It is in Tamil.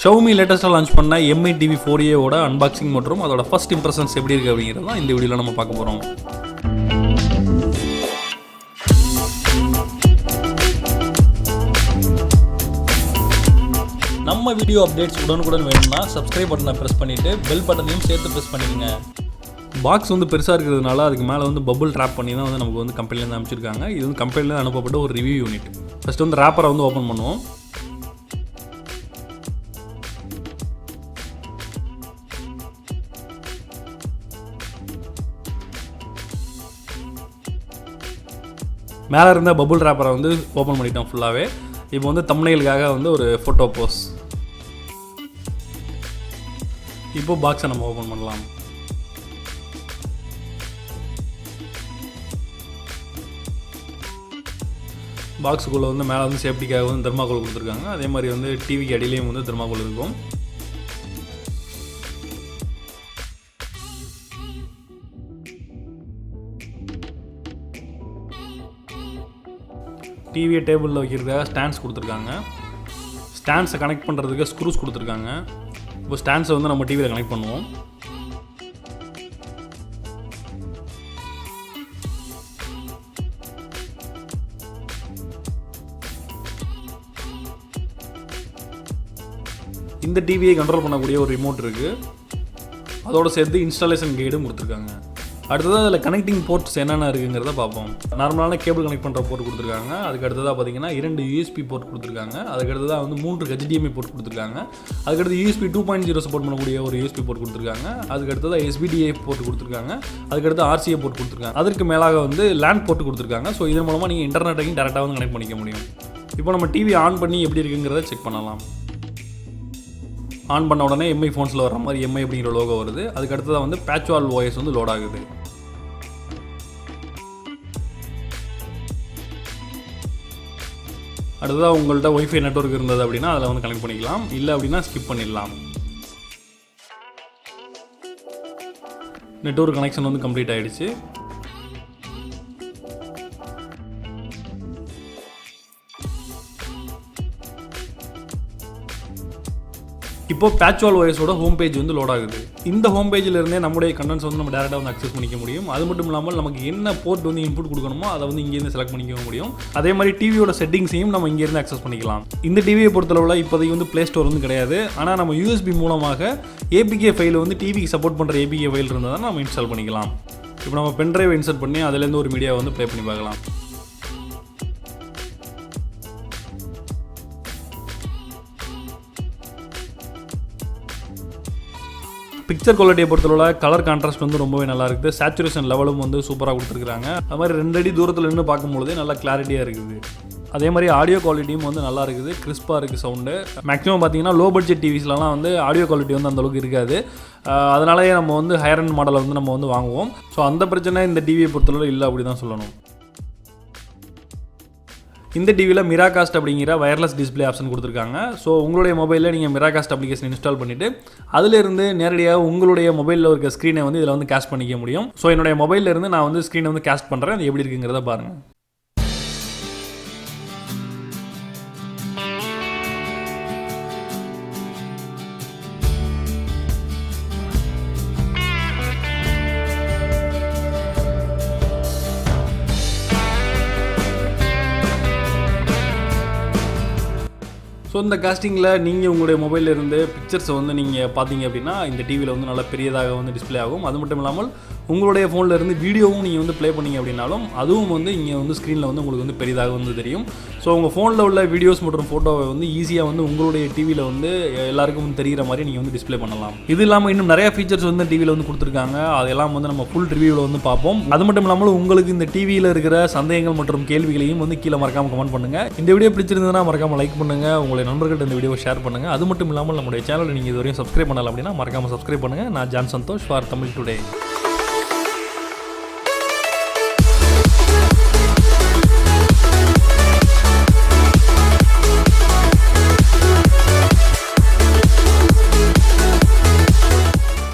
Xiaomi லேட்டஸ்ட்டாக லான்ச் பண்ண Mi TV 4a ஓட அன்பாக்சிங் மற்றும் அதோட ஃபர்ஸ்ட் இம்ப்ரெஷன்ஸ் எப்படி இருக்குது அப்படிங்கிறது தான் இந்த வீடியோவில் நம்ம பார்க்க போகிறோம். நம்ம வீடியோ அப்டேட்ஸ் உடனுக்குடன் வேணும்னா சப்ஸ்கிரைப் பட்டனை ப்ரெஸ் பண்ணிவிட்டு பெல் பட்டனையும் சேர்த்து ப்ரெஸ் பண்ணிடுங்க. பாக்ஸ் வந்து பெருசாக இருக்கிறதுனால அதுக்கு மேலே வந்து பபுள் ட்ராப் பண்ணி தான் வந்து நமக்கு வந்து கம்பெனிலேருந்து அனுப்பிச்சிருக்காங்க. இது வந்து கம்பெனிலேருந்து அனுப்பப்பட்ட ஒரு ரிவ்யூ யூனிட். ஃபஸ்ட்டு வந்து ரேப்பரை வந்து ஓப்பன் பண்ணுவோம். மேலே இருந்த பபுள் ரேப்பரை வந்து ஓப்பன் பண்ணிட்டோம் ஃபுல்லாகவே. இப்போ வந்து தம்ப்நெயிலுக்காக வந்து ஒரு ஃபோட்டோ போஸ். இப்போ பாக்ஸை நம்ம ஓப்பன் பண்ணலாம். பாக்ஸுக்குள்ளே வந்து மேலே வந்து சேஃப்டிக்காக வந்து தெர்மாக்கோல் கொடுத்துருக்காங்க. அதே மாதிரி வந்து டிவிக்கு அடியிலையும் வந்து தெர்மாக்கோல் இருக்கும். டிவியை டேபிளில் வைக்கிறதுக்காக ஸ்டாண்ட்ஸ் கொடுத்துருக்காங்க. ஸ்டாண்ட்ஸை கனெக்ட் பண்ணுறதுக்கு ஸ்க்ரூஸ் கொடுத்துருக்காங்க. இப்போ ஸ்டாண்ட்ஸை வந்து நம்ம டிவியில் கனெக்ட் பண்ணுவோம். இந்த டிவியை கண்ட்ரோல் பண்ணக்கூடிய ஒரு ரிமோட் இருக்குது. அதோடு சேர்த்து இன்ஸ்டாலேஷன் கைடும் கொடுத்துருக்காங்க. அடுத்ததாக அதில் கனெக்டிங் போர்ட்ஸ் என்னென்ன இருக்குங்கிறத பார்ப்போம். நார்மலான கேபிள் கனெக்ட் பண்ணுற போர்ட் கொடுத்துருக்காங்க. அதுக்கு அடுத்ததாக பார்த்தீங்கன்னா 2 USB போர்ட் கொடுத்துருக்காங்க. அதுக்கு அடுத்ததாக வந்து 3 HDMI போர்ட் கொடுத்துருக்காங்க. அதுக்கடுத்து USB 2.0 சப்போர்ட் பண்ணக்கூடிய ஒரு USB போர்ட் கொடுத்துருக்காங்க. அதுக்கு அடுத்ததாக SBDA போர்ட் கொடுத்துருக்காங்க. அதுக்கடுத்து RCA போர்ட் கொடுத்துருக்காங்க. அதற்கு மேலாக வந்து லேண்ட் போர்ட் கொடுத்துருக்காங்க. ஸோ இதன் மூலமாக நீங்கள் இன்டர்நெட்டையும் டேரெக்டாக வந்து கனெக்ட் பண்ணிக்க முடியும். இப்போ நம்ம டிவி ஆன் பண்ணி எப்படி இருக்குங்கிறத செக் பண்ணலாம். ஆன் பண்ண உடனே MI ஃபோன்ஸில் வர மாதிரி MI அப்படிங்கிற லோகோ வருது. அதுக்கு அடுத்ததாக வந்து பேட்ச் வால் OS வந்து லோட் ஆகுது. அடுத்ததாக உங்கள்கிட்ட ஒய்ஃபை நெட்வொர்க் இருந்தது அப்படின்னா அதில் வந்து கனெக்ட் பண்ணிக்கலாம். இல்லை அப்படின்னா ஸ்கிப் பண்ணிடலாம். நெட்வொர்க் கனெக்ஷன் வந்து கம்ப்ளீட் ஆகிடுச்சு. இப்போ பேட்ச் வால் OSோட ஹோம் பேஜ் வந்து லோட் ஆகுது. இந்த ஹோம் பேஜில் இருந்தே நம்முடைய கண்டென்ட்ஸ் வந்து நம்ம டேரெக்டாக வந்து அக்சஸ் பண்ணிக்க முடியும். அது மட்டும் இல்லாமல் நமக்கு என்ன போர்ட் வந்து இன்புட் கொடுக்கணுமோ அதை வந்து இங்கேருந்து செலக்ட் பண்ணிக்க முடியும். அதே மாதிரி டிவியோட செட்டிங்ஸையும் நம்ம இங்கேருந்து அக்சஸ் பண்ணிக்கலாம். இந்த டிவியை பொறுத்தளவில் இப்போதைக்கு வந்து ப்ளே ஸ்டோர் வந்து கிடையாது. ஆனால் நம்ம USB மூலமாக APK ஃபைல் வந்து டிவிக்கு சப்போர்ட் பண்ணுற APK ஃபைல் இருந்தால் தான் நம்ம இன்ஸ்டால் பண்ணிக்கலாம். இப்போ நம்ம பென்ட்ரைவ் இன்சர்ட் பண்ணி அதுலேருந்து ஒரு மீடியா வந்து ப்ளே பண்ணி பார்க்கலாம். பிக்சர் குவாலிட்டியை பொறுத்தளவில் கலர் கான்ட்ராஸ்ட் வந்து ரொம்பவே நல்லா இருக்குது. சேச்சுரேஷன் லெவலும் வந்து சூப்பராக கொடுத்துருக்காங்க. அது மாதிரி 2 அடி தூரத்தில் நின்று பார்க்கும்பொழுதே நல்லா கிளாரிட்டியாக இருக்குது. அதே மாதிரி ஆடியோ குவாலிட்டியும் வந்து நல்லா இருக்குது. கிறிஸ்பாக இருக்குது சவுண்டு. மேக்ஸிமம் பார்த்தீங்கன்னா லோ பட்ஜெட் டிவிஸ்லாம் வந்து ஆடியோ குவாலிட்டி வந்து அந்தளவுக்கு இருக்காது. அதனாலேயே நம்ம வந்து ஹையர் அண்ட் மாடலை வந்து நம்ம வந்து வாங்குவோம். ஸோ அந்த பிரச்சனை இந்த டிவியை பொறுத்தளவு இல்லை அப்படி தான் சொல்லணும். இந்த டிவியில் மிராகாஸ்ட் அப்படிங்கிற வயர்லெஸ் டிஸ்பிளே ஆப்ஷன் கொடுத்துருக்காங்க. ஸோ உங்களுடைய மொபைலில் நீங்கள் மிராகாஸ்ட் அப்ளிகேஷன் இன்ஸ்டால் பண்ணிவிட்டு அதிலிருந்து நேரடியாக உங்களுடைய மொபைலில் இருக்க ஸ்க்ரீனை வந்து இதில் வந்து கேஸ்ட் பண்ணிக்க முடியும். ஸோ என்னுடைய மொபைலில் இருந்து நான் வந்து ஸ்க்ரீனை வந்து கேஸ்ட் பண்ணுறேன். அது எப்படி இருக்குங்கிறத பாருங்கள். ஸோ இந்த காஸ்டிங்கில் நீங்கள் உங்களுடைய மொபைலில் இருந்து பிக்சர்ஸை வந்து நீங்கள் பார்த்தீங்க அப்படின்னா இந்த டிவியில் வந்து நல்லா பெரியதாக வந்து டிஸ்பிளே ஆகும். அது மட்டும் இல்லாமல் உங்களுடைய ஃபோனில் இருந்து வீடியோவும் நீங்கள் வந்து ப்ளே பண்ணிங்க அப்படின்னாலும் அதுவும் வந்து இங்கே வந்து ஸ்க்ரீனில் வந்து உங்களுக்கு வந்து பெரியதாக வந்து தெரியும். ஸோ உங்கள் ஃபோனில் உள்ள வீடியோஸ் மற்றும் ஃபோட்டோவை வந்து ஈஸியாக வந்து உங்களுடைய டிவியில் வந்து எல்லாருக்கும் வந்து தெரிகிற மாதிரி நீங்கள் வந்து டிஸ்பிளே பண்ணலாம். இது இல்லாமல் இன்னும் நிறைய ஃபீச்சர்ஸ் வந்து டிவியில் வந்து கொடுத்துருக்காங்க. அதெல்லாம் வந்து நம்ம ஃபுல் ரிவ்யூவில் வந்து பார்ப்போம். அது மட்டும் இல்லாமல் உங்களுக்கு இந்த டிவியில் இருக்கிற சந்தேகங்கள் மற்றும் கேள்விகளையும் வந்து கீழே மறக்காமல் கமெண்ட் பண்ணுங்கள். இந்த வீடியோ பிடிச்சிருந்ததுன்னா மறக்காமல் லைக் பண்ணுங்கள். உங்களுடைய நண்பர்கள்ட்ட இந்த வீடியோவை ஷேர் பண்ணுங்கள். அது மட்டும் இல்லாமல் நம்முடைய சேனலை நீங்கள் இதுவரையும் சப்ஸ்கிரைப் பண்ணலாம் அப்படின்னா மறக்காமல் சப்ஸ்கிரைப் பண்ணுங்கள். நான் John Santhosh for Tamil today.